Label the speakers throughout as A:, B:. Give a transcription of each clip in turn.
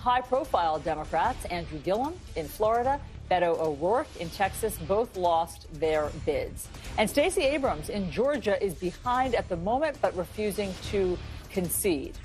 A: high-profile Democrats, Andrew Gillum in Florida, Beto O'Rourke in Texas, both lost their bids. And Stacey Abrams in Georgia is behind at the moment, but refusing to concede.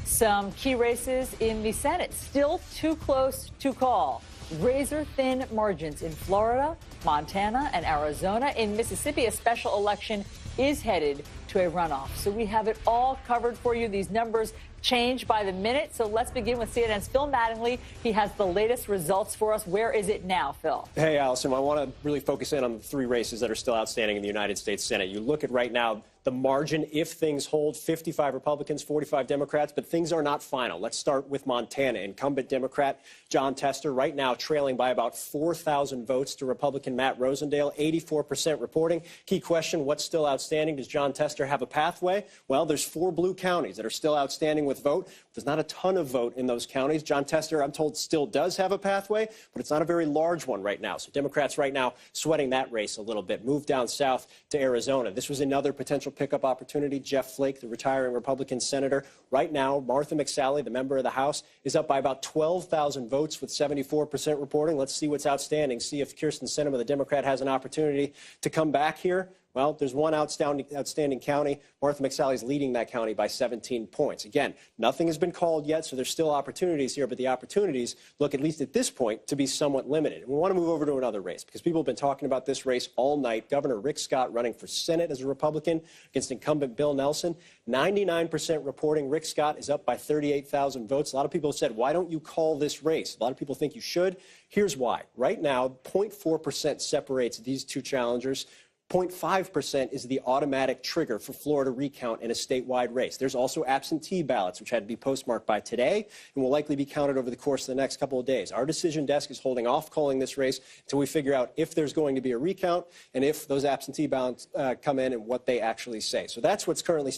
A: Some key races in the Senate still too close to call. Razor-thin margins in Florida, Montana, and Arizona. In Mississippi, a special election is headed to a runoff. So we have it all covered for you. These numbers change by the minute. So let's begin with CNN's Phil Mattingly. He has the latest results for us. Where is it now, Phil?
B: Hey, Allison, I want to really focus in on the three races that are still outstanding in the United States Senate. You look at right now, the margin, if things hold, 55 Republicans, 45 Democrats, but things are not final. Let's start with Montana. Incumbent Democrat Jon Tester right now trailing by about 4,000 votes to Republican Matt Rosendale, 84% reporting. Key question, what's still outstanding? Does Jon Tester have a pathway? Well, there's 4 blue counties that are still outstanding with vote. There's not a ton of vote in those counties. Jon Tester, I'm told, still does have a pathway, but it's not a very large one right now. So Democrats right now sweating that race a little bit. Move down south to Arizona. This was another potential pickup opportunity. Jeff Flake, the retiring Republican senator. Right now, Martha McSally, the member of the House, is up by about 12,000 votes with 74% reporting. Let's see what's outstanding. See if Kyrsten Sinema, the Democrat, has an opportunity to come back here. Well, there's one outstanding county. Martha McSally is leading that county by 17 points. Again, nothing has been called yet, so there's still opportunities here, but the opportunities look, at least at this point, to be somewhat limited. And we want to move over to another race because people have been talking about this race all night. Governor Rick Scott running for Senate as a Republican against incumbent Bill Nelson. 99% reporting. Rick Scott is up by 38,000 votes. A lot of people have said, why don't you call this race? A lot of people think you should. Here's why. Right now, 0.4% separates these two challengers. 0.5% is the automatic trigger for Florida recount in a statewide race. There's also absentee ballots, which had to be postmarked by today and will likely be counted over the course of the next couple of days. Our decision desk is holding off calling this race until we figure out if there's going to be a recount and if those absentee ballots come in and what they actually say. So that's what's currently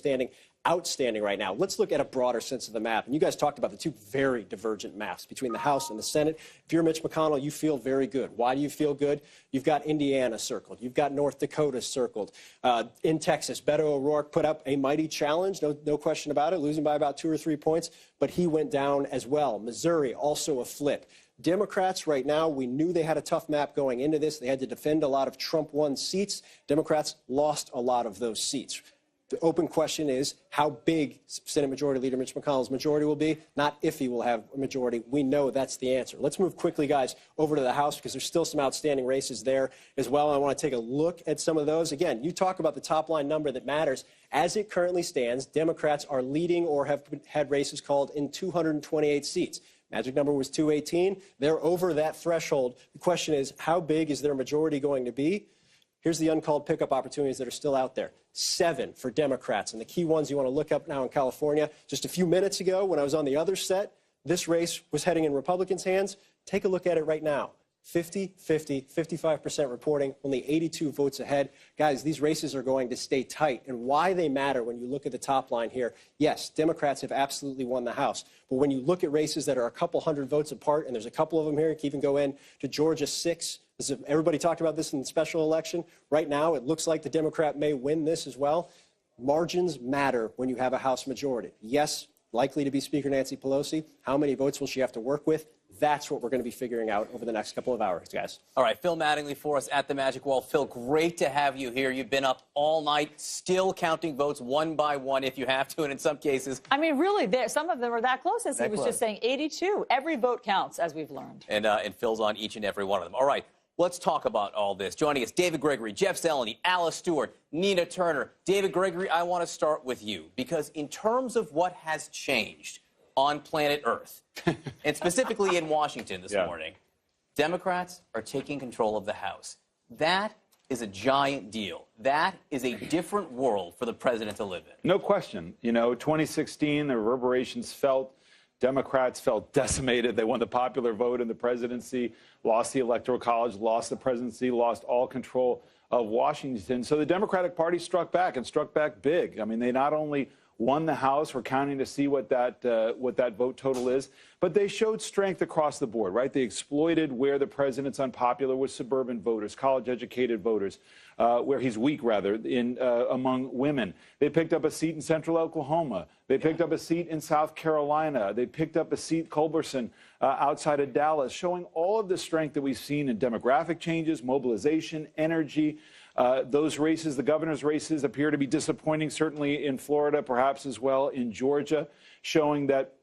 B: outstanding right now. Let's look at a broader sense of the map. And you guys talked about the two very divergent maps between the House and the Senate. If you're Mitch McConnell, you feel very good. Why do you feel good? You've got Indiana circled. You've got North Dakota circled. In Texas, Beto O'Rourke put up a mighty challenge, no question about it, losing by about 2 or 3 points, but he went down as well. Missouri, also a flip. Democrats right now, we knew they had a tough map going into this. They had to defend a lot of Trump-won seats. Democrats lost a lot of those seats. The open question is how big Senate Majority Leader Mitch McConnell's majority will be, not if he will have a majority. We know that's the answer. Let's move quickly, guys, over to the House because there's still some outstanding races there as well. I want to take a look at some of those. Again, you talk about the top-line number that matters. As it currently stands, Democrats are leading or have had races called in 228 seats. Magic number was 218. They're over that threshold. The question is, how big is their majority going to be? Here's the uncalled pickup opportunities that are still out there. 7 for Democrats. And the key ones you want to look up now in California. Just a few minutes ago, when I was on the other set, this race was heading in Republicans' hands. Take a look at it right now. 50-50, 55% reporting, only 82 votes ahead. Guys, these races are going to stay tight. And why they matter when you look at the top line here, yes, Democrats have absolutely won the House. But when you look at races that are a couple hundred votes apart, and there's a couple of them here, you can even go in to Georgia 6. Everybody talked about this in the special election. Right now, it looks like the Democrat may win this as well. Margins matter when you have a House majority. Yes, likely to be Speaker Nancy Pelosi. How many votes will she have to work with? That's what we're going to be figuring out over the next couple of hours, guys.
C: All right, Phil Mattingly for us at the Magic Wall. Phil, great to have you here. You've been up all night, still counting votes one by one if you have to, and in some cases...
A: I mean, really, some of them are that close, as he was just saying. 82. Every vote counts, as we've learned.
C: And Phil's on each and every one of them. All right, let's talk about all this. Joining us, David Gregory, Jeff Zeleny, Alice Stewart, Nina Turner. David Gregory, I want to start with you, because in terms of what has changed on planet Earth, and specifically in Washington this morning, Democrats are taking control of the House. That is a giant deal. That is a different world for the president to live in.
D: No question. You know, 2016, the reverberations felt. Democrats felt decimated. They won the popular vote in the presidency, lost the Electoral College, lost the presidency, lost all control of Washington. So the Democratic Party struck back and struck back big. I mean, they not only won the House. We're counting to see what that vote total is. But they showed strength across the board, right? They exploited where the president's unpopular with suburban voters, college-educated voters, where he's weak, rather, among women. They picked up a seat in central Oklahoma. They picked up a seat in South Carolina. They picked up a seat, Culberson, outside of Dallas, showing all of the strength that we've seen in demographic changes, mobilization, energy. Those races, the governor's races, appear to be disappointing, certainly in Florida, perhaps as well in Georgia, showing that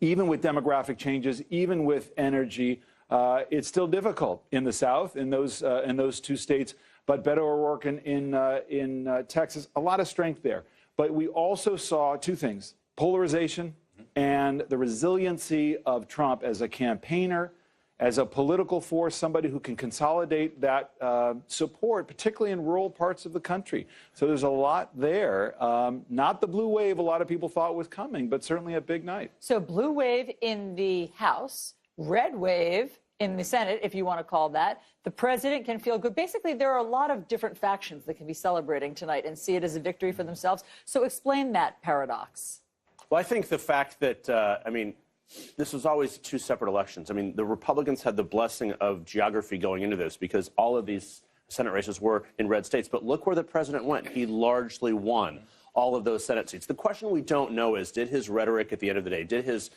D: even with demographic changes, even with energy, it's still difficult in the South, in those two states. But Beto O'Rourke in Texas, a lot of strength there. But we also saw two things: polarization and the resiliency of Trump as a campaigner, as a political force, somebody who can consolidate that support, particularly in rural parts of the country. So there's a lot there. Not the blue wave a lot of people thought was coming, but certainly a big night.
A: So blue wave in the House, red wave in the Senate, if you want to call that. The president can feel good. Basically, there are a lot of different factions that can be celebrating tonight and see it as a victory for themselves. So explain that paradox.
E: Well, I think the fact that, this was always two separate elections. I mean, the Republicans had the blessing of geography going into this because all of these Senate races were in red states. But look where the president went. He largely won all of those Senate seats. The question we don't know is, did his rhetoric at the end of the day, did his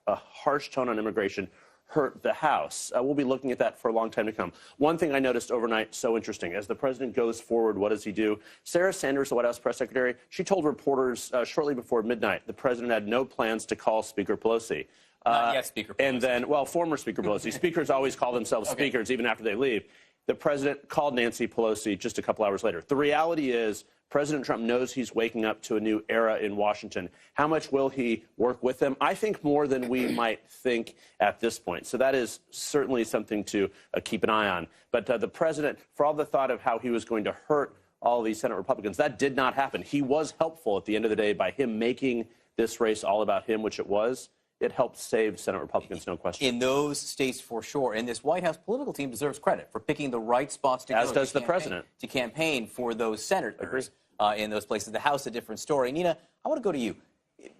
E: harsh tone on immigration hurt the House? We'll be looking at that for a long time to come. One thing I noticed overnight, so interesting, as the president goes forward, what does he do? Sarah Sanders, the White House press secretary, she told reporters shortly before midnight the president had no plans to call Speaker Pelosi.
C: Not yet Speaker Pelosi.
E: And then, well, former Speaker Pelosi. Speakers always call themselves speakers even after they leave. The president called Nancy Pelosi just a couple hours later. The reality is President Trump knows he's waking up to a new era in Washington. How much will he work with them? I think more than we might think at this point. So that is certainly something to keep an eye on. But the president, for all the thought of how he was going to hurt all these Senate Republicans, that did not happen. He was helpful at the end of the day by him making this race all about him, which it was. It helped save Senate Republicans, no question.
C: In those states, for sure. And this White House political team deserves credit for picking the right spots to go.
E: As does the president.
C: To campaign for those senators in those places. The House, a different story. Nina, I want to go to you,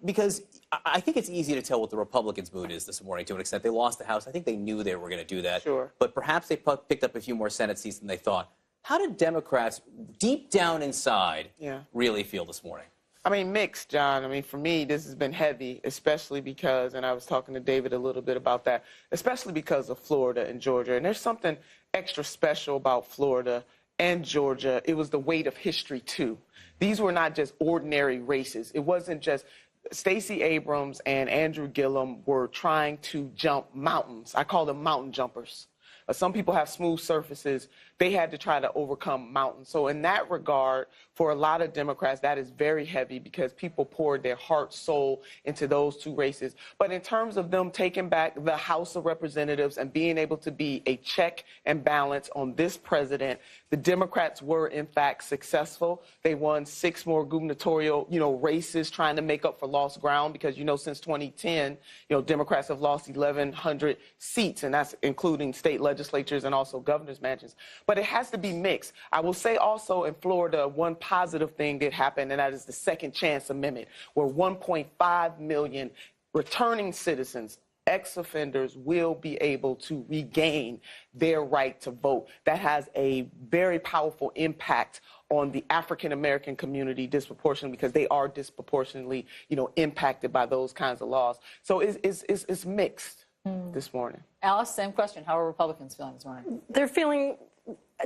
C: because I think it's easy to tell what the Republicans' mood is this morning to an extent. They lost the House. I think they knew they were going to do that.
F: Sure.
C: But perhaps they picked up a few more Senate seats than they thought. How did Democrats, deep down inside, really feel this morning?
F: I mean, mixed, John. I mean, for me, this has been heavy, especially because, and I was talking to David a little bit about that, especially because of Florida and Georgia. And there's something extra special about Florida and Georgia. It was the weight of history, too. These were not just ordinary races. It wasn't just Stacey Abrams and Andrew Gillum were trying to jump mountains. I call them mountain jumpers. Some people have smooth surfaces. They had to try to overcome mountains. So in that regard, for a lot of Democrats, that is very heavy because people poured their heart, soul into those two races. But in terms of them taking back the House of Representatives and being able to be a check and balance on this president, the Democrats were, in fact, successful. They won 6 more gubernatorial, races trying to make up for lost ground because, since 2010, Democrats have lost 1,100 seats, and that's including state legislatures and also governor's mansions. But it has to be mixed. I will say also in Florida, one positive thing did happen, and that is the Second Chance Amendment, where 1.5 million returning citizens, ex-offenders, will be able to regain their right to vote. That has a very powerful impact on the African-American community disproportionately because they are disproportionately, impacted by those kinds of laws. So it's mixed this morning.
A: Alice, same question. How are Republicans feeling this morning?
G: They're feeling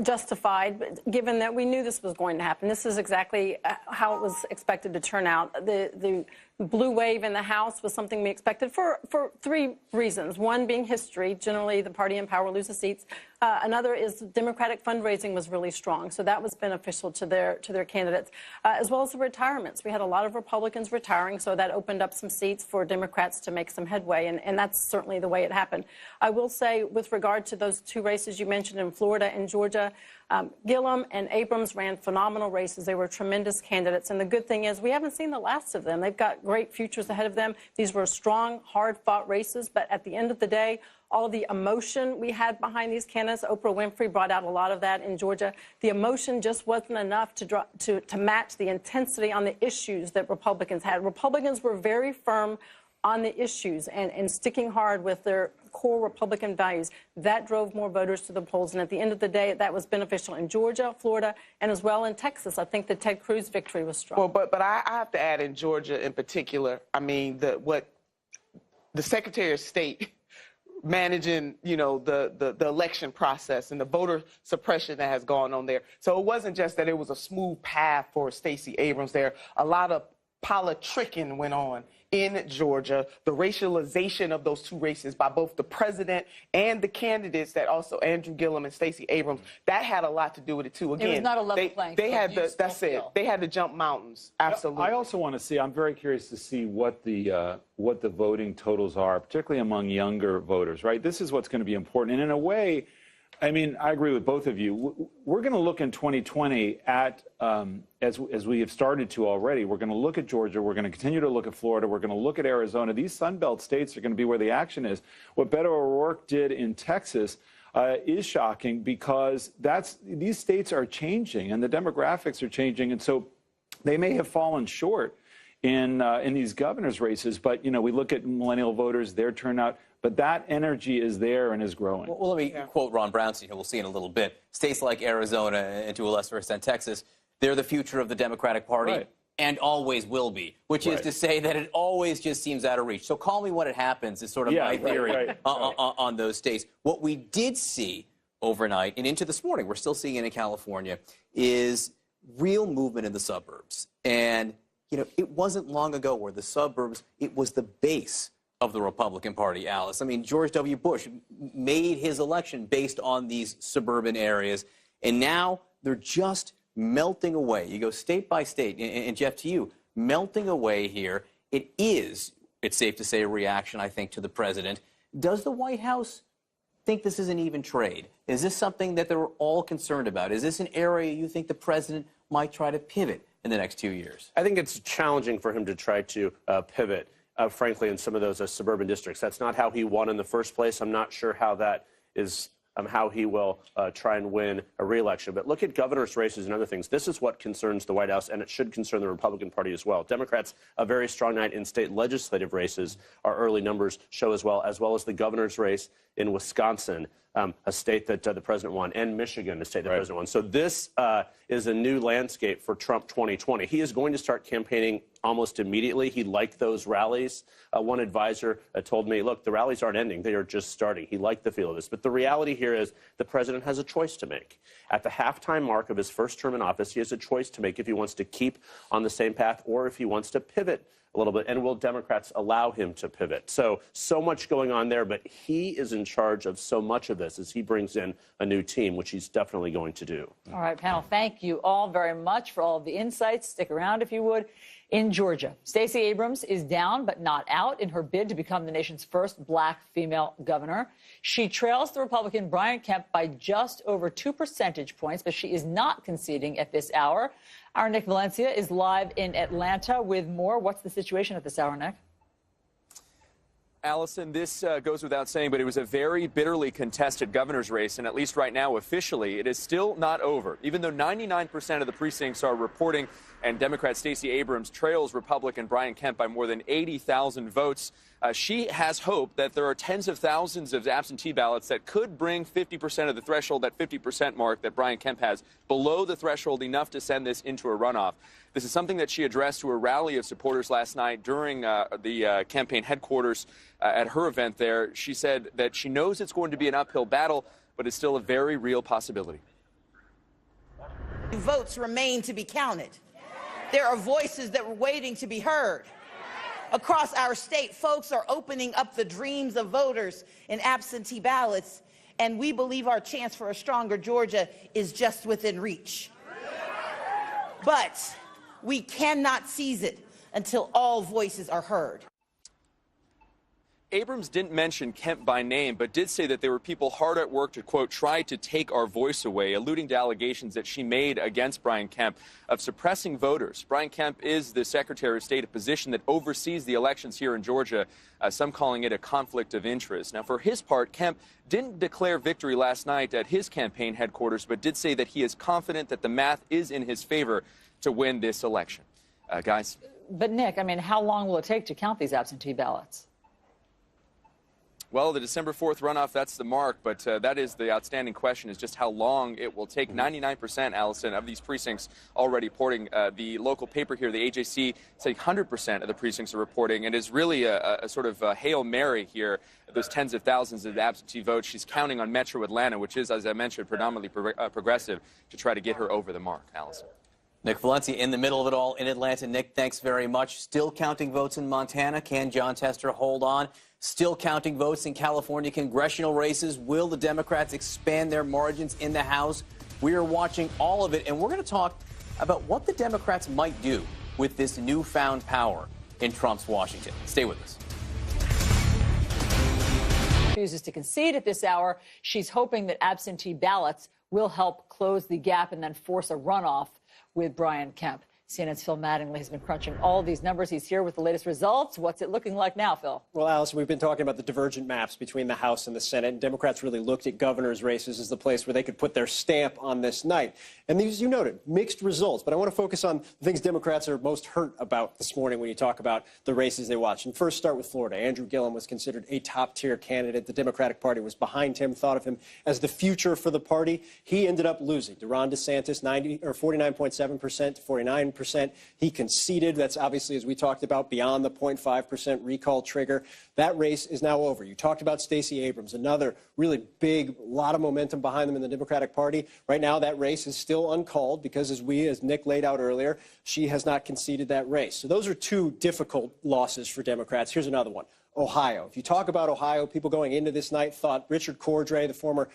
G: justified, given that we knew this was going to happen. This is exactly how it was expected to turn out. The blue wave in the House was something we expected for 3 reasons. One being history. Generally, the party in power loses seats. Another is Democratic fundraising was really strong, so that was beneficial to their candidates, as well as the retirements. We had a lot of Republicans retiring, so that opened up some seats for Democrats to make some headway, and that's certainly the way it happened. I will say, with regard to those 2 races you mentioned in Florida and Georgia, Georgia. Gillum and Abrams ran phenomenal races. They were tremendous candidates. And the good thing is we haven't seen the last of them. They've got great futures ahead of them. These were strong, hard-fought races. But at the end of the day, all the emotion we had behind these candidates, Oprah Winfrey brought out a lot of that in Georgia. The emotion just wasn't enough to match the intensity on the issues that Republicans had. Republicans were very firm on the issues and sticking hard with their core Republican values. That drove more voters to the polls. And at the end of the day, that was beneficial in Georgia, Florida, and as well in Texas. I think the Ted Cruz victory was strong.
F: Well, but I have to add in Georgia in particular, I mean, what the Secretary of State managing, you know, the election process and the voter suppression that has gone on there. So it wasn't just that it was a smooth path for Stacey Abrams there. A lot of politicking went on in Georgia, the racialization of those two races by both the president and the candidates, that also Andrew Gillum and Stacey Abrams, that had a lot to do with it too. Again,
A: it was not a level playing field.
F: That's it. They had to jump mountains. Absolutely.
D: I also want to see, I'm very curious to see what the voting totals are, particularly among younger voters, right? This is what's going to be important. And in a way, I mean, I agree with both of you. We're going to look in 2020 at, as we have started to already, we're going to look at Georgia. We're going to continue to look at Florida. We're going to look at Arizona. These Sun Belt states are going to be where the action is. What Beto O'Rourke did in Texas is shocking, because these states are changing and the demographics are changing. And so they may have fallen short in these governor's races. But, you know, we look at millennial voters, their turnout. But that energy is there and is growing.
C: Well, let me quote Ron Brownstein, who we'll see in a little bit. States like Arizona and to a lesser extent Texas, they're the future of the Democratic Party and always will be, which is to say that it always just seems out of reach. So call me when it happens is sort of my theory on those states. What we did see overnight and into this morning, we're still seeing it in California, is real movement in the suburbs. And, you know, it wasn't long ago where the suburbs, it was the base of the Republican Party, Alice. I mean, George W. Bush made his election based on these suburban areas, and now they're just melting away. You go state by state, and Jeff, to you, melting away here. It's safe to say, a reaction, I think, to the president. Does the White House think this is an even trade? Is this something that they're all concerned about? Is this an area you think the president might try to pivot in the next 2 years?
E: I think it's challenging for him to try to pivot. Frankly, in some of those suburban districts. That's not how he won in the first place. I'm not sure how that is, how he will try and win a re-election. But look at governor's races and other things. This is what concerns the White House, and it should concern the Republican Party as well. Democrats, a very strong night in state legislative races, our early numbers show as well as the governor's race in Wisconsin, a state that the president won, and Michigan, a state the president won. So this is a new landscape for Trump 2020. He is going to start campaigning almost immediately. He liked those rallies. One advisor told me, look, the rallies aren't ending. They are just starting. He liked the feel of this. But the reality here is the president has a choice to make. At the halftime mark of his first term in office, he has a choice to make if he wants to keep on the same path or if he wants to pivot a little bit. And will Democrats allow him to pivot? So much going on there, but he is in charge of so much of this as he brings in a new team, which he's definitely going to do.
A: All right, panel, thank you all very much for all of the insights. Stick around if you would. In Georgia, Stacey Abrams is down but not out in her bid to become the nation's first black female governor. She trails the Republican Brian Kemp by just over 2 percentage points, but she is not conceding at this hour. Our Nick Valencia is live in Atlanta with more. What's the situation at this hour, Nick?
H: Allison, this goes without saying, but it was a very bitterly contested governor's race, and at least right now, officially, it is still not over. Even though 99% of the precincts are reporting and Democrat Stacey Abrams trails Republican Brian Kemp by more than 80,000 votes, she has hope that there are tens of thousands of absentee ballots that could bring 50% of the threshold, that 50% mark that Brian Kemp has, below the threshold, enough to send this into a runoff. This is something that she addressed to a rally of supporters last night during the campaign headquarters at her event there. She said that she knows it's going to be an uphill battle, but it's still a very real possibility.
I: Votes remain to be counted. There are voices that were waiting to be heard. Across our state, folks are opening up the dreams of voters in absentee ballots, and we believe our chance for a stronger Georgia is just within reach. But we cannot seize it until all voices are heard.
H: Abrams didn't mention Kemp by name, but did say that there were people hard at work to, quote, try to take our voice away, alluding to allegations that she made against Brian Kemp of suppressing voters. Brian Kemp is the Secretary of State, a position that oversees the elections here in Georgia, some calling it a conflict of interest. Now, for his part, Kemp didn't declare victory last night at his campaign headquarters, but did say that he is confident that the math is in his favor to win this election. Guys?
A: But, Nick, I mean, how long will it take to count these absentee ballots?
H: Well, the December 4th runoff, that's the mark, but that is the outstanding question, is just how long it will take. 99%, Allison, of these precincts already reporting. The local paper here, the AJC, saying 100% of the precincts are reporting, and is really a sort of a Hail Mary here, those tens of thousands of absentee votes. She's counting on Metro Atlanta, which is, as I mentioned, predominantly progressive, to try to get her over the mark, Allison.
C: Nick Valencia in the middle of it all in Atlanta. Nick, thanks very much. Still counting votes in Montana. Can Jon Tester hold on? Still counting votes in California congressional races. Will the Democrats expand their margins in the House? We are watching all of it, and we're going to talk about what the Democrats might do with this newfound power in Trump's Washington. Stay with us.
A: Refuses to concede at this hour. She's hoping that absentee ballots will help close the gap and then force a runoff with Brian Kemp. CNN's Phil Mattingly has been crunching all of these numbers. He's here with the latest results. What's it looking like now, Phil?
B: Well, Allison, we've been talking about the divergent maps between the House and the Senate, and Democrats really looked at governor's races as the place where they could put their stamp on this night. And these, you noted, mixed results. But I want to focus on the things Democrats are most hurt about this morning when you talk about the races they watched. And first, start with Florida. Andrew Gillum was considered a top-tier candidate. The Democratic Party was behind him, thought of him as the future for the party. He ended up losing. Ron DeSantis, 49.7% to 49%. He conceded. That's obviously, as we talked about, beyond the 0.5% recall trigger. That race is now over. You talked about Stacey Abrams, another really big, lot of momentum behind them in the Democratic Party. Right now, that race is still uncalled because, as Nick laid out earlier, she has not conceded that race. So those are two difficult losses for Democrats. Here's another one. Ohio. If you talk about Ohio, people going into this night thought Richard Cordray, the former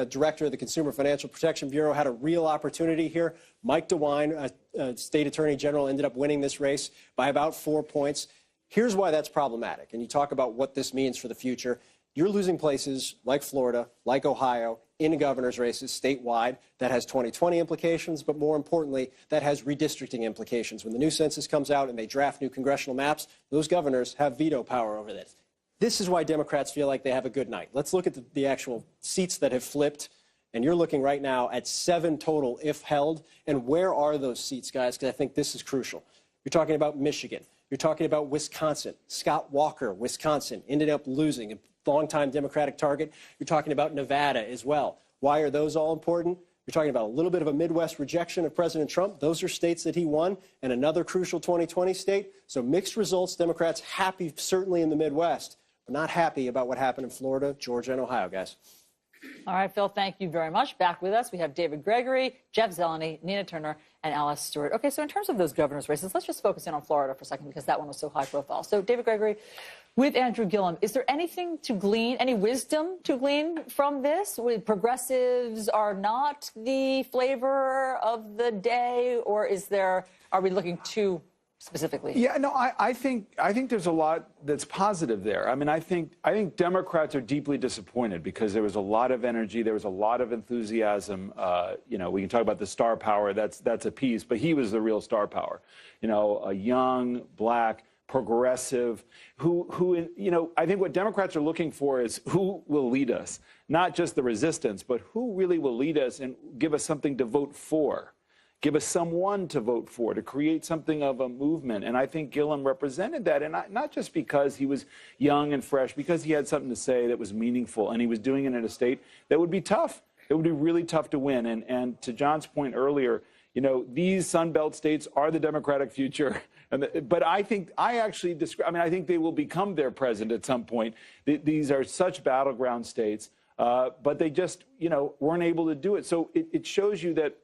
B: director of the Consumer Financial Protection Bureau, had a real opportunity here. Mike DeWine, state attorney general, ended up winning this race by about 4 points. Here's why that's problematic. And you talk about what this means for the future. You're losing places like Florida, like Ohio, in governor's races statewide. That has 2020 implications, but more importantly, that has redistricting implications. When the new census comes out and they draft new congressional maps, those governors have veto power over this. This is why Democrats feel like they have a good night. Let's look at the actual seats that have flipped. And you're looking right now at 7 total if held. And where are those seats, guys? Because I think this is crucial. You're talking about Michigan. You're talking about Wisconsin. Scott Walker, Wisconsin, ended up losing, a longtime Democratic target. You're talking about Nevada as well. Why are those all important? You're talking about a little bit of a Midwest rejection of President Trump. Those are states that he won, and another crucial 2020 state. So mixed results. Democrats happy, certainly in the Midwest, but not happy about what happened in Florida, Georgia, and Ohio, guys.
A: All right, Phil, thank you very much. Back with us, we have David Gregory, Jeff Zeleny, Nina Turner, and Alice Stewart. Okay, so in terms of those governor's races, let's just focus in on Florida for a second because that one was so high profile. So, David Gregory, with Andrew Gillum, is there anything to glean, any wisdom to glean from this? Progressives are not the flavor of the day, or are we looking too specifically?
D: Yeah, no, I think there's a lot that's positive there. I mean, I think Democrats are deeply disappointed because there was a lot of energy, there was a lot of enthusiasm. You know, we can talk about the star power. That's a piece, but he was the real star power. You know, a young, black, progressive, who you know, I think what Democrats are looking for is who will lead us, not just the resistance, but who really will lead us and give us something to vote for. Give us someone to vote for, to create something of a movement. And I think Gillum represented that, and not just because he was young and fresh, because he had something to say that was meaningful, and he was doing it in a state that would be tough. It would be really tough to win. And to John's point earlier, you know, these Sun Belt states are the Democratic future. But I think I think they will become their president at some point. These are such battleground states, but they just, you know, weren't able to do it. So it shows you that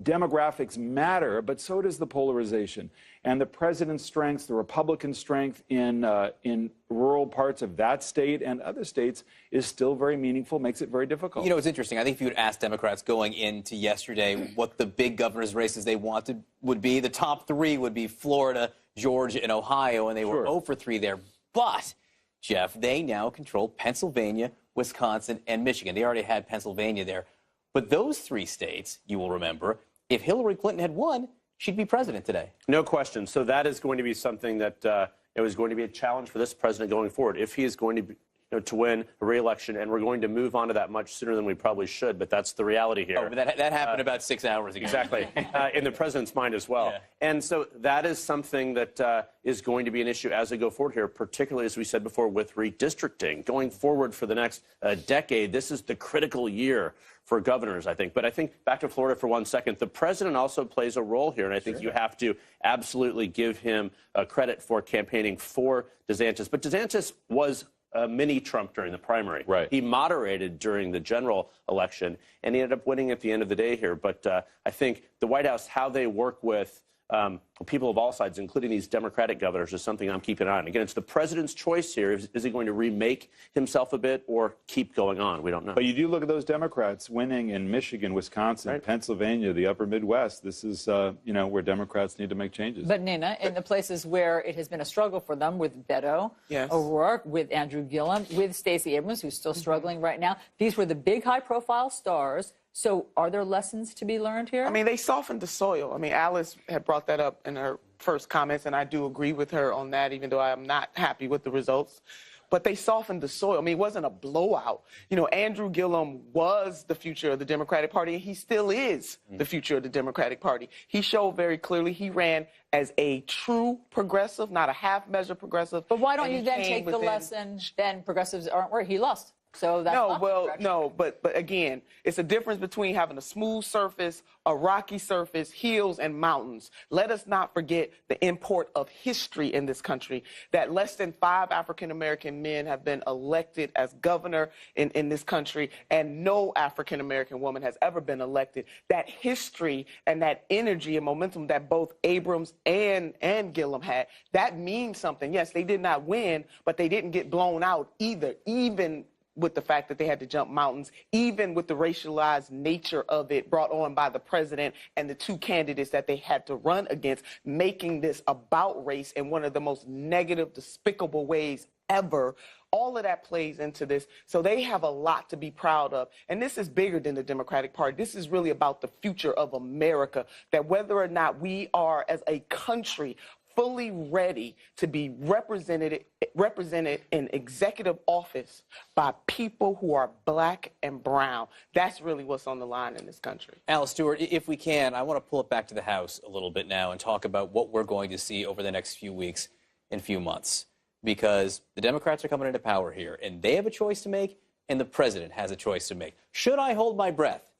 D: demographics matter, but so does the polarization. And the president's strengths, the Republican strength in rural parts of that state and other states is still very meaningful, makes it very difficult.
C: You know, it's interesting. I think if you had asked Democrats going into yesterday what the big governor's races they wanted would be, the top 3 would be Florida, Georgia, and Ohio, and they were 0 for 3 there. But Jeff, they now control Pennsylvania, Wisconsin, and Michigan. They already had Pennsylvania there. But those 3 states, you will remember, if Hillary Clinton had won, she'd be president today.
E: No question. So that is going to be something that it was going to be a challenge for this president going forward. If he is going to be, to win a re-election, and we're going to move on to that much sooner than we probably should, but that's the reality here.
C: Oh, but that happened about 6 hours ago.
E: Exactly, in the president's mind as well.
C: Yeah.
E: And so that is something that is going to be an issue as we go forward here, particularly, as we said before, with redistricting. Going forward for the next decade, this is the critical year for governors, I think. But I think, back to Florida for 1 second, the president also plays a role here, and I think you have to absolutely give him credit for campaigning for DeSantis. But DeSantis was a mini Trump during the primary.
D: Right.
E: He moderated during the general election, and he ended up winning at the end of the day here. But I think the White House, how they work with people of all sides, including these Democratic governors, is something I'm keeping an eye on. Again, it's the president's choice here. Is he going to remake himself a bit or keep going on? We don't know.
D: But you do look at those Democrats winning in Michigan, Wisconsin,
E: Right.
D: Pennsylvania, the upper Midwest. This is, where Democrats need to make changes.
A: But Nina, in the places where it has been a struggle for them, with Beto
F: Yes.
A: O'Rourke, with Andrew Gillum, with Stacey Abrams, who's still struggling right now, these were the big high-profile stars. So are there lessons to be learned here?
F: I mean, they softened the soil. I mean, Alice had brought that up in her first comments, and I do agree with her on that, even though I am not happy with the results. But they softened the soil. I mean, it wasn't a blowout. Andrew Gillum was the future of the Democratic Party, and he still is the future of the Democratic Party. He showed very clearly he ran as a true progressive, not a half-measure progressive.
A: But why don't
F: and
A: you
F: he
A: then
F: came
A: take the
F: within-
A: lesson, then progressives aren't where he lost? So that's not the direction.
F: But again, it's a difference between having a smooth surface, a rocky surface, hills, and mountains. Let us not forget the import of history in this country, that less than 5 African-American men have been elected as governor in this country, and no African-American woman has ever been elected. That history and that energy and momentum that both Abrams and Gillum had, that means something. Yes, they did not win, but they didn't get blown out either, even with the fact that they had to jump mountains, even with the racialized nature of it brought on by the president and the 2 candidates that they had to run against, making this about race in one of the most negative, despicable ways ever. All of that plays into this. So they have a lot to be proud of. And this is bigger than the Democratic Party. This is really about the future of America, that whether or not we are, as a country, fully ready to be represented in executive office by people who are black and brown. That's really what's on the line in this country.
C: Alice Stewart, if we can, I want to pull it back to the House a little bit now and talk about what we're going to see over the next few weeks and few months. Because the Democrats are coming into power here, and they have a choice to make, and the president has a choice to make. Should I hold my breath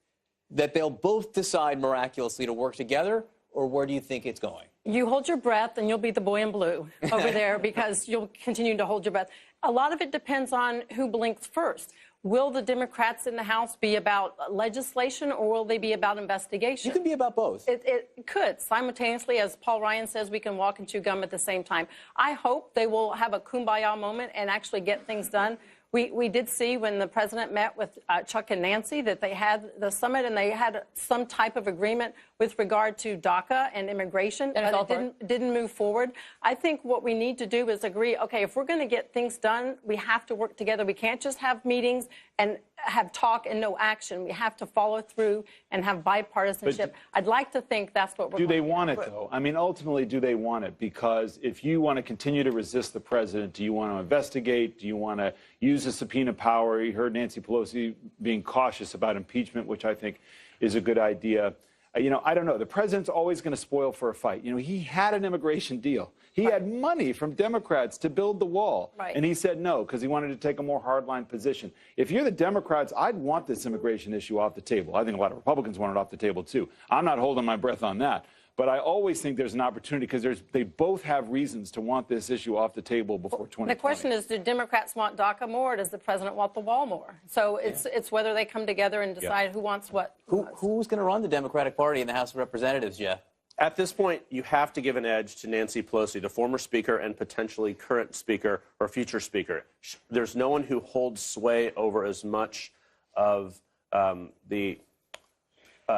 C: that they'll both decide miraculously to work together, or where do you think it's going?
G: You hold your breath and you'll be the boy in blue over there because you'll continue to hold your breath. A lot of it depends on who blinks first. Will the Democrats in the House be about legislation, or will they be about investigation?
C: You can be about both.
G: It could. Simultaneously, as Paul Ryan says, we can walk and chew gum at the same time. I hope they will have a kumbaya moment and actually get things done. We did see when the president met with Chuck and Nancy that they had the summit and they had some type of agreement with regard to DACA and immigration, but it didn't move forward. I think what we need to do is agree, okay, if we're going to get things done, we have to work together. We can't just have meetings and have talk and no action. We have to follow through and have bipartisanship. I'd like to think that's what we're
D: Do
G: going
D: they want it, though? I mean, ultimately, do they want it? Because if you want to continue to resist the president, do you want to investigate? Do you want to use the subpoena power? You heard Nancy Pelosi being cautious about impeachment, which I think is a good idea. I don't know. The president's always going to spoil for a fight. He had an immigration deal. He had money from Democrats to build the wall.
G: Right.
D: And he said no because he wanted to take a more hardline position. If you're the Democrats, I'd want this immigration issue off the table. I think a lot of Republicans want it off the table, too. I'm not holding my breath on that. But I always think there's an opportunity because they both have reasons to want this issue off the table before 2020.
G: The question is, do Democrats want DACA more, or does the president want the wall more? So it's whether they come together and decide who wants what.
C: Who's going to run the Democratic Party in the House of Representatives, Jeff?
E: At this point, you have to give an edge to Nancy Pelosi, the former speaker and potentially current speaker or future speaker. There's no one who holds sway over as much of the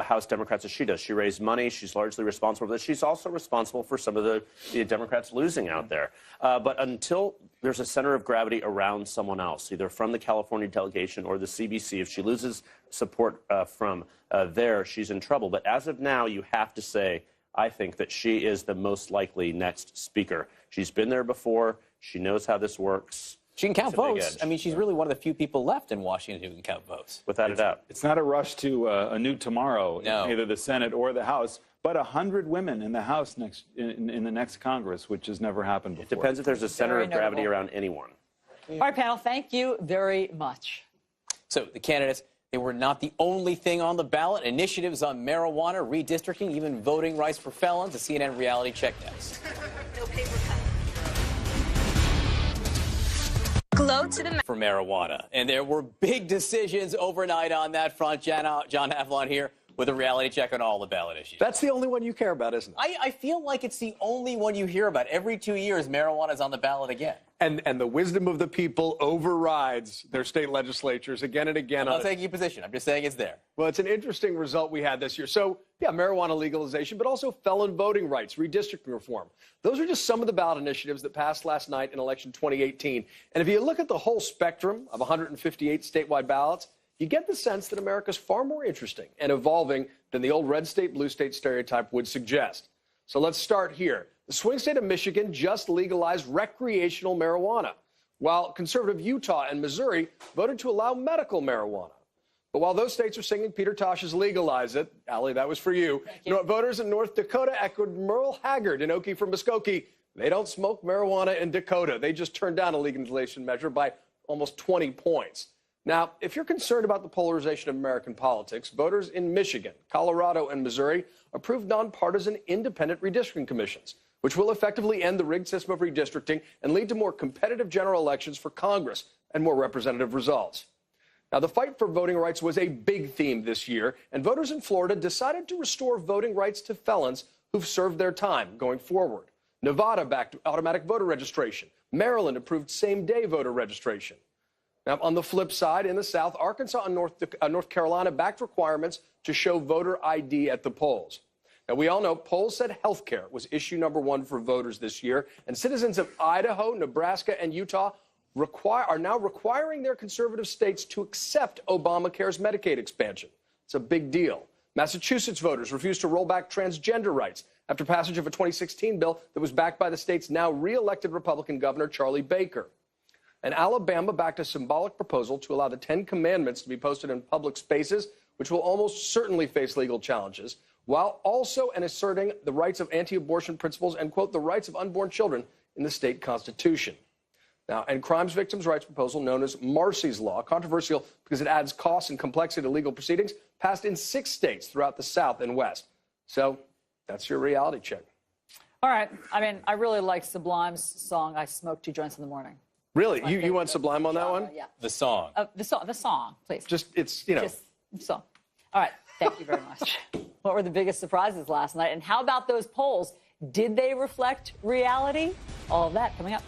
E: House Democrats as she does. She raised money. She's largely responsible for this. She's also responsible for some of the Democrats losing out there. But until there's a center of gravity around someone else, either from the California delegation or the CBC, if she loses support from there, she's in trouble. But as of now, you have to say, I think that she is the most likely next speaker. She's been there before. She knows how this works.
C: She can count votes. I mean, she's really one of the few people left in Washington who can count votes.
E: Without a doubt.
D: It's not a rush to a new tomorrow,
C: No.
D: in either the Senate or the House, but 100 women in the House in the next Congress, which has never happened before.
E: It depends if there's a center
A: Very
E: of gravity
A: notable.
E: around anyone.
A: All right, panel, thank you very much.
C: So the candidates, they were not the only thing on the ballot. Initiatives on marijuana, redistricting, even voting rights for felons. A CNN reality check next.
J: No paper cut. Glow to the
C: For marijuana. And there were big decisions overnight on that front. John Havlon here with a reality check on all the ballot issues.
B: That's the only one you care about, isn't it?
C: I feel like it's the only one you hear about. Every 2 years, marijuana is on the ballot again.
B: And the wisdom of the people overrides their state legislatures again and again.
C: I'm not taking a position. I'm just saying it's there.
B: Well, it's an interesting result we had this year. So, yeah, marijuana legalization, but also felon voting rights, redistricting reform. Those are just some of the ballot initiatives that passed last night in election 2018. And if you look at the whole spectrum of 158 statewide ballots, you get the sense that America's far more interesting and evolving than the old red state, blue state stereotype would suggest. So let's start here. The swing state of Michigan just legalized recreational marijuana, while conservative Utah and Missouri voted to allow medical marijuana. But while those states are singing Peter Tosh's Legalize It, Allie, that was for you. Voters in North Dakota echoed Merle Haggard in Okie from Muskogee. They don't smoke marijuana in Dakota. They just turned down a legalization measure by almost 20 points. Now, if you're concerned about the polarization of American politics, voters in Michigan, Colorado, and Missouri approved nonpartisan independent redistricting commissions, which will effectively end the rigged system of redistricting and lead to more competitive general elections for Congress and more representative results. Now, the fight for voting rights was a big theme this year, and voters in Florida decided to restore voting rights to felons who've served their time going forward. Nevada backed automatic voter registration. Maryland approved same-day voter registration. Now, on the flip side, in the South, Arkansas and North Carolina backed requirements to show voter ID at the polls. Now, we all know polls said health care was issue number one for voters this year, and citizens of Idaho, Nebraska, and Utah are now requiring their conservative states to accept Obamacare's Medicaid expansion. It's a big deal. Massachusetts voters refused to roll back transgender rights after passage of a 2016 bill that was backed by the state's now re-elected Republican governor, Charlie Baker. And Alabama backed a symbolic proposal to allow the 10 Commandments to be posted in public spaces, which will almost certainly face legal challenges, while also asserting the rights of anti-abortion principles and, quote, the rights of unborn children in the state constitution. Now, and crimes victims' rights proposal known as Marsy's Law, controversial because it adds costs and complexity to legal proceedings, passed in 6 states throughout the South and West. So that's your reality check.
A: All right. I mean, I really like Sublime's song, I Smoke 2 Joints in the Morning.
B: Really? You went Sublime on that one?
A: Yeah.
C: The song.
A: The song, please.
B: Just, it's, you know.
A: Just the song. All right. Thank you very much. What were the biggest surprises last night? And how about those polls? Did they reflect reality? All of that coming up.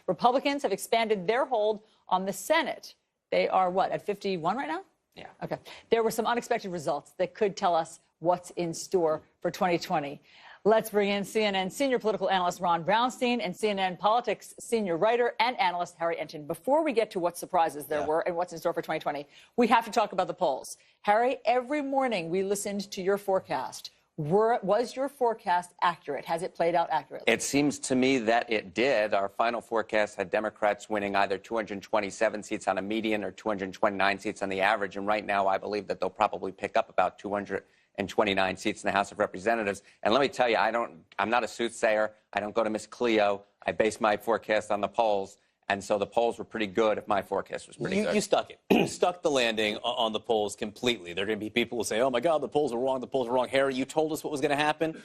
A: Republicans have expanded their hold on the Senate. They are, what, at 51 right now?
C: Yeah.
A: Okay. There were some unexpected results that could tell us what's in store for 2020. Let's bring in CNN senior political analyst Ron Brownstein and CNN politics senior writer and analyst Harry Enten. Before we get to what surprises there were and what's in store for 2020, we have to talk about the polls. Harry, every morning we listened to your forecast. Was your forecast accurate? Has it played out accurately?
K: It seems to me that it did. Our final forecast had Democrats winning either 227 seats on a median or 229 seats on the average. And right now, I believe that they'll probably pick up about 229 seats in the House of Representatives. And let me tell you, I'm not a soothsayer. I don't go to Miss Cleo. I base my forecast on the polls. And so the polls were pretty good if my forecast was pretty good.
C: You stuck it. You stuck the landing on the polls completely. There are going to be people who say, oh, my God, the polls are wrong. The polls are wrong. Harry, you told us what was going to happen.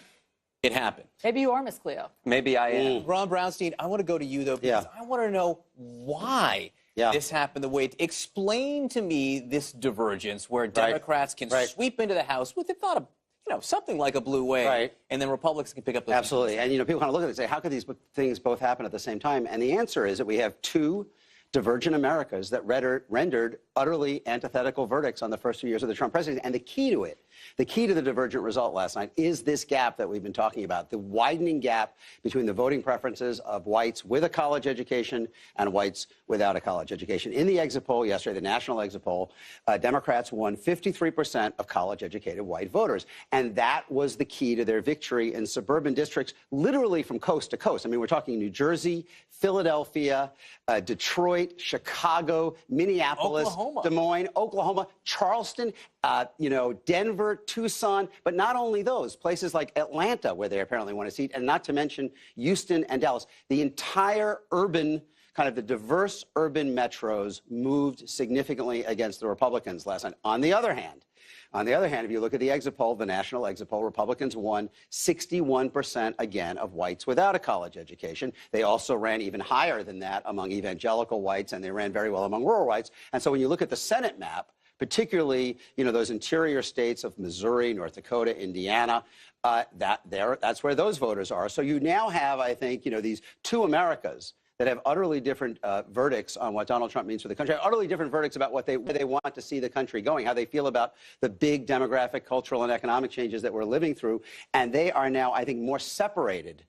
C: It happened.
A: Maybe you are Miss Cleo.
K: Maybe I am.
C: Ron Brownstein, I want to go to you, though, because I want to know why this happened the way. Explain to me this divergence where Democrats can sweep into the House with, if not a, something like a blue wave, and then Republicans can pick up those.
L: Absolutely. And, people kind of look at it and say, how could these things both happen at the same time? And the answer is that we have 2 divergent Americas that rendered utterly antithetical verdicts on the first 2 years of the Trump presidency. And the key to it, the key to the divergent result last night is this gap that we've been talking about, the widening gap between the voting preferences of whites with a college education and whites without a college education. In the exit poll yesterday, the national exit poll, Democrats won 53% of college-educated white voters. And that was the key to their victory in suburban districts, literally from coast to coast. I mean, we're talking New Jersey, Philadelphia, Detroit, Chicago, Minneapolis,
C: Oklahoma.
L: Des Moines, Oklahoma, Charleston, Denver, Tucson, but not only those, places like Atlanta, where they apparently want a seat, and not to mention Houston and Dallas. The entire urban, kind of the diverse urban metros moved significantly against the Republicans last night. On the other hand, if you look at the exit poll, the national exit poll, Republicans won 61% again of whites without a college education. They also ran even higher than that among evangelical whites, and they ran very well among rural whites. And so when you look at the Senate map, particularly, those interior states of Missouri, North Dakota, Indiana, that's where those voters are. So you now have, I think, these two Americas that have utterly different verdicts on what Donald Trump means for the country, utterly different verdicts about where they want to see the country going, how they feel about the big demographic, cultural, and economic changes that we're living through. And they are now, I think, more separated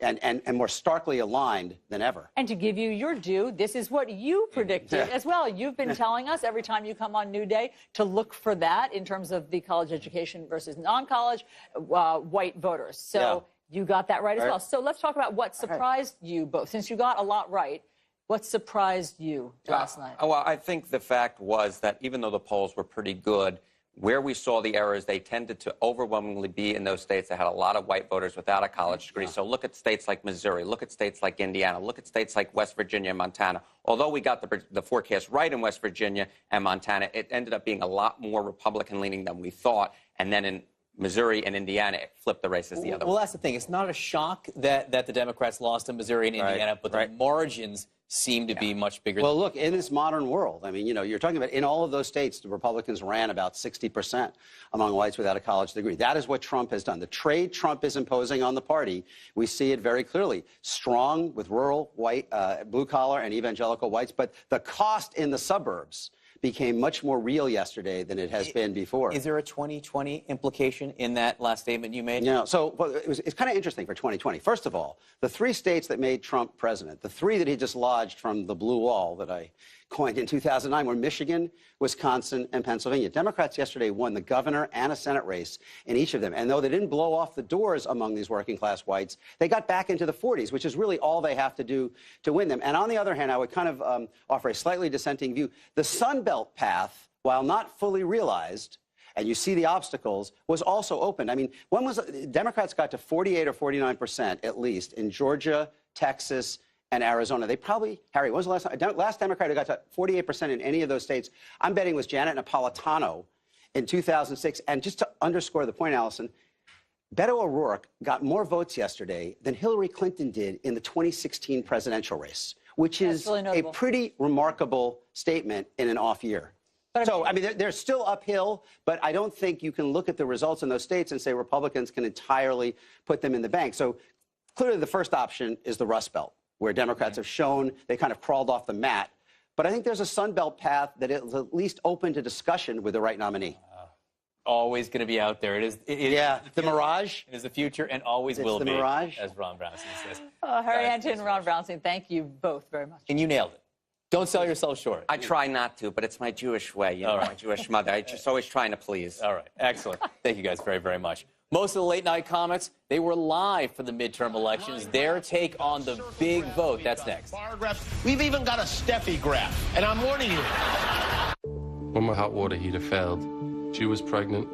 L: and more starkly aligned than ever.
A: And to give you your due, this is what you predicted as well. You've been telling us every time you come on New Day to look for that in terms of the college education versus non-college white voters. So. Yeah. You got that right as well. So let's talk about what surprised you both. Since you got a lot right, what surprised you last night?
K: Well, I think the fact was that even though the polls were pretty good, where we saw the errors, they tended to overwhelmingly be in those states that had a lot of white voters without a college degree. So look at states like Missouri, look at states like Indiana, look at states like West Virginia and Montana. Although we got the forecast right in West Virginia and Montana, it ended up being a lot more Republican-leaning than we thought. And then in Missouri and Indiana, it flipped the races the other way.
C: Well, that's the thing. It's not a shock that the Democrats lost in Missouri and Indiana, but the margins seem to be much bigger.
L: Well, look, in this modern world, I mean, you're talking about in all of those states, the Republicans ran about 60% among whites without a college degree. That is what Trump has done. The trade Trump is imposing on the party, we see it very clearly. Strong with rural, white, blue-collar, and evangelical whites, but the cost in the suburbs became much more real yesterday than it has been before.
C: Is there a 2020 implication in that last statement you made?
L: Yeah, so it's kind of interesting for 2020. First of all, the three states that made Trump president, the three that he dislodged from the blue wall that I coined in 2009 were Michigan, Wisconsin, and Pennsylvania. Democrats yesterday won the governor and a Senate race in each of them. And though they didn't blow off the doors among these working-class whites, they got back into the 40s, which is really all they have to do to win them. And on the other hand, I would kind of offer a slightly dissenting view. The Sun Belt path, while not fully realized, and you see the obstacles, was also open. I mean, Democrats got to 48 or 49% at least in Georgia, Texas, and Arizona. They probably, Harry, when was the last Democrat who got to 48% in any of those states? I'm betting was Janet Napolitano in 2006. And just to underscore the point, Allison, Beto O'Rourke got more votes yesterday than Hillary Clinton did in the 2016 presidential race, which is really a pretty remarkable statement in an off year. So, I mean, they're still uphill, but I don't think you can look at the results in those states and say Republicans can entirely put them in the bank. So clearly the first option is the Rust Belt, where Democrats have shown they kind of crawled off the mat. But I think there's a Sun Belt path that is at least open to discussion with the right nominee.
C: Always going to be out there. It is
L: the mirage.
C: It is the future and always will be.
L: It's the mirage.
C: As Ron Brownstein says.
A: Harry Enten and Ron Brownstein, thank you both very much.
C: And you nailed it. Don't sell yourself short.
K: I try not to, but it's my Jewish way, my Jewish mother. I'm just always trying to please.
C: All right. Excellent. Thank you guys very, very much. Most of the late night comics, they were live for the midterm elections. Their take on the big vote. That's next.
M: We've even got a Steffi graph, and I'm warning you.
N: When my hot water heater failed, she was pregnant,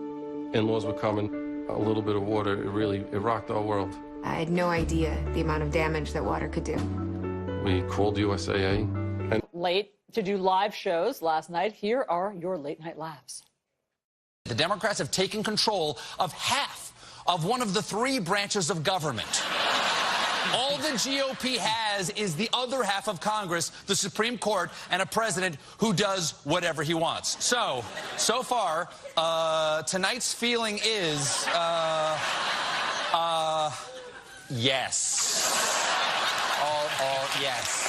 N: in-laws were coming, a little bit of water, it rocked our world.
O: I had no idea the amount of damage that water could do.
N: We called USAA. And
A: late to do live shows last night. Here are your late night laughs.
P: The Democrats have taken control of half of one of the three branches of government. All the GOP has is the other half of Congress, the Supreme Court, and a president who does whatever he wants. So far, tonight's feeling is, yes. All yes.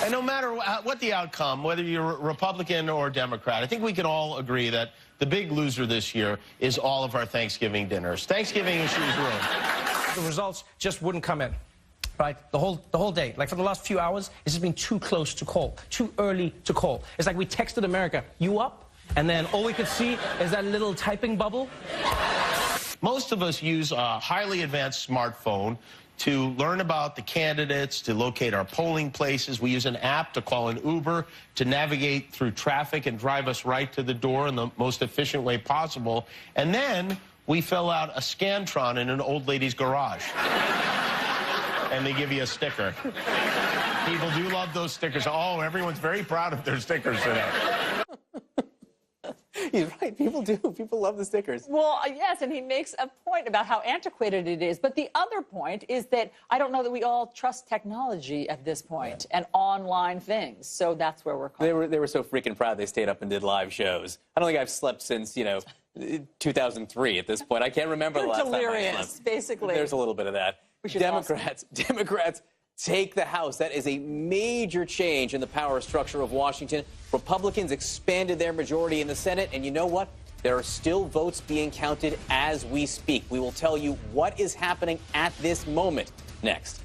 M: And no matter what the outcome, whether you're Republican or Democrat, I think we can all agree that the big loser this year is all of our Thanksgiving dinners. Thanksgiving issues ruined.
Q: The results just wouldn't come in. Right, the whole day. Like for the last few hours, it's just been too close to call, too early to call. It's like we texted America, "You up?" And then all we could see is that little typing bubble.
M: Most of us use a highly advanced smartphone to learn about the candidates, to locate our polling places. We use an app to call an Uber, to navigate through traffic and drive us right to the door in the most efficient way possible. And then we fill out a Scantron in an old lady's garage. And they give you a sticker. People do love those stickers. Oh, everyone's very proud of their stickers today.
C: He's right. People do. People love the stickers.
A: Well, yes, and he makes a point about how antiquated it is. But the other point is that I don't know that we all trust technology at this point and online things. So that's where we're calling.
C: They were so freaking proud they stayed up and did live shows. I don't think I've slept since, 2003 at this point. I can't remember the last time I slept.
A: Basically.
C: There's a little bit of that. Democrats take the House. That is a major change in the power structure of Washington. Republicans expanded their majority in the Senate, and you know what? There are still votes being counted as we speak. We will tell you what is happening at this moment next.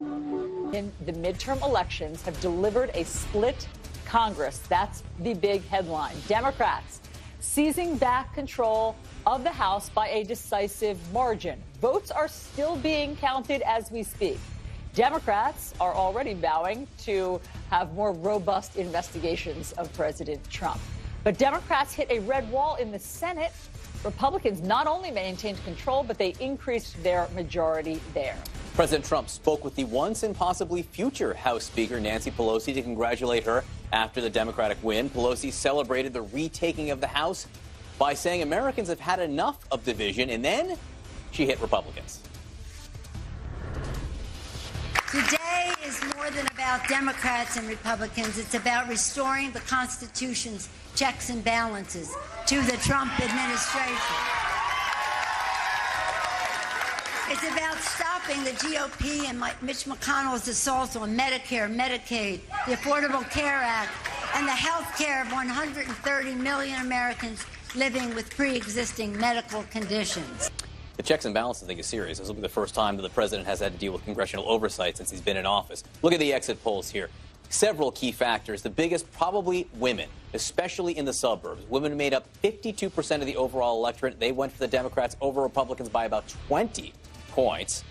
A: In the midterm elections have delivered a split Congress. That's the big headline. Democrats seizing back control of the House by a decisive margin. Votes are still being counted as we speak. Democrats are already vowing to have more robust investigations of President Trump. But Democrats hit a red wall in the Senate. Republicans not only maintained control, but they increased their majority there.
C: President Trump spoke with the once and possibly future House Speaker Nancy Pelosi to congratulate her after the Democratic win. Pelosi celebrated the retaking of the House by saying Americans have had enough of division, and then she hit Republicans.
R: Today is more than about Democrats and Republicans. It's about restoring the Constitution's checks and balances to the Trump administration. It's about stopping the GOP and Mitch McConnell's assaults on Medicare, Medicaid, the Affordable Care Act, and the health care of 130 million Americans living with pre-existing medical conditions.
C: The checks and balances thing is serious. This will be the first time that the president has had to deal with congressional oversight since he's been in office. Look at the exit polls here. Several key factors. The biggest, probably women, especially in the suburbs. Women made up 52% of the overall electorate. They went for the Democrats over Republicans by about 20 points.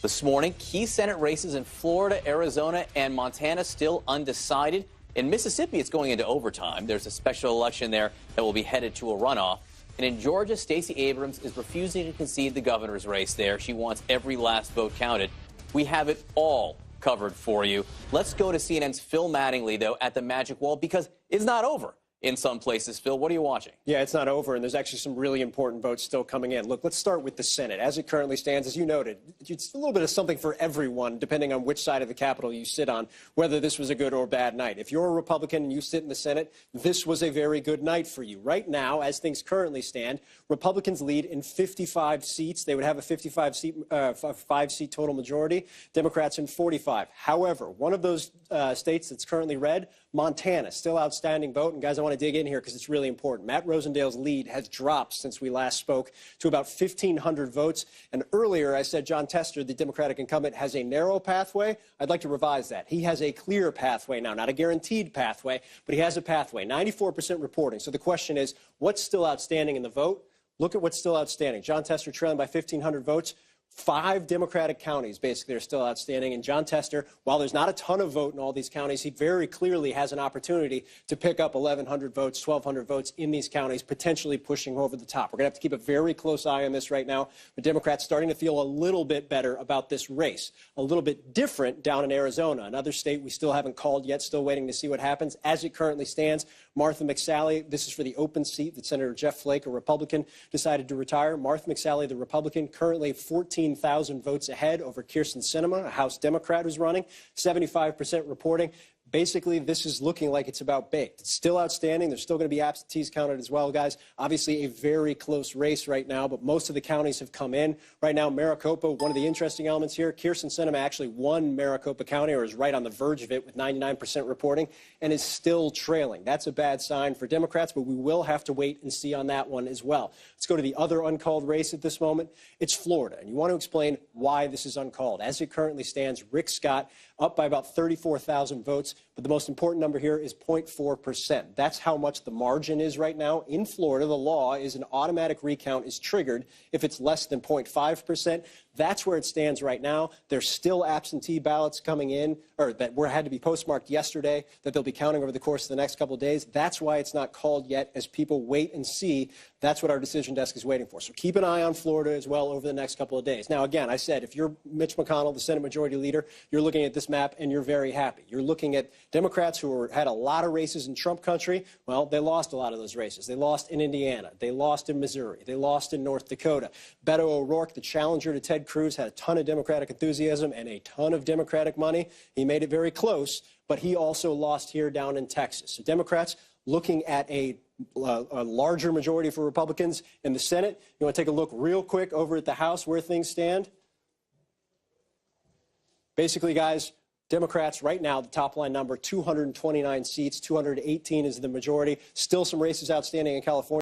C: This morning, key Senate races in Florida, Arizona, and Montana still undecided. In Mississippi, it's going into overtime. There's a special election there that will be headed to a runoff. And in Georgia, Stacey Abrams is refusing to concede the governor's race there. She wants every last vote counted. We have it all covered for you. Let's go to CNN's Phil Mattingly, though, at the Magic Wall, because it's not over in some places. Phil, what are you watching?
B: Yeah, it's not over, and there's actually some really important votes still coming in. Look, let's start with the Senate. As it currently stands, as you noted, it's a little bit of something for everyone, depending on which side of the Capitol you sit on, whether this was a good or bad night. If you're a Republican and you sit in the Senate, this was a very good night for you. Right now, as things currently stand, Republicans lead in 55 seats. They would have a 5-seat total majority. Democrats in 45. However, one of those states that's currently red, Montana, still outstanding vote. And guys, I want to dig in here because it's really important. Matt Rosendale's lead has dropped since we last spoke to about 1,500 votes. And earlier I said Jon Tester, the Democratic incumbent, has a narrow pathway. I'd like to revise that. He has a clear pathway now, not a guaranteed pathway, but he has a pathway. 94% reporting. So the question is, what's still outstanding in the vote? Look at what's still outstanding. Jon Tester trailing by 1,500 votes. 5 Democratic counties basically are still outstanding. And Jon Tester, while there's not a ton of vote in all these counties, he very clearly has an opportunity to pick up 1,100 votes, 1,200 votes in these counties, potentially pushing over the top. We're going to have to keep a very close eye on this right now. The Democrats starting to feel a little bit better about this race. A little bit different down in Arizona, another state we still haven't called yet, still waiting to see what happens. As it currently stands, Martha McSally, this is for the open seat that Senator Jeff Flake, a Republican, decided to retire. Martha McSally, the Republican, currently 14,000 votes ahead over Kyrsten Sinema, a House Democrat who's running, 75% reporting. basically, this is looking like it's about baked. It's still outstanding. There's still going to be absentees counted as well, guys. Obviously, a very close race right now, but most of the counties have come in. Right now, Maricopa, one of the interesting elements here, Kyrsten Sinema actually won Maricopa County, or is right on the verge of it with 99% reporting, and is still trailing. That's a bad sign for Democrats, but we will have to wait and see on that one as well. Let's go to the other uncalled race at this moment. It's Florida, and you want to explain why this is uncalled. As it currently stands, Rick Scott up by about 34,000 votes, but the most important number here is 0.4%. That's how much the margin is right now. In Florida, the law is an automatic recount is triggered if it's less than 0.5%. That's where it stands right now. There's still absentee ballots coming in, or that had to be postmarked yesterday, that they'll be counting over the course of the next couple of days. That's why it's not called yet, as people wait and see. That's what our decision desk is waiting for. So keep an eye on Florida as well over the next couple of days. Now, again, I said, if you're Mitch McConnell, the Senate Majority Leader, you're looking at this map and you're very happy. You're looking at Democrats who had a lot of races in Trump country. Well, they lost a lot of those races. They lost in Indiana. They lost in Missouri. They lost in North Dakota. Beto O'Rourke, the challenger to Ted Cruz, had a ton of Democratic enthusiasm and a ton of Democratic money. He made it very close, but he also lost here down in Texas. So Democrats looking at a larger majority for Republicans in the Senate. You want to take a look real quick over at the House where things stand? Basically, guys, Democrats right now, the top line number, 229 seats, 218 is the majority. Still some races outstanding in California.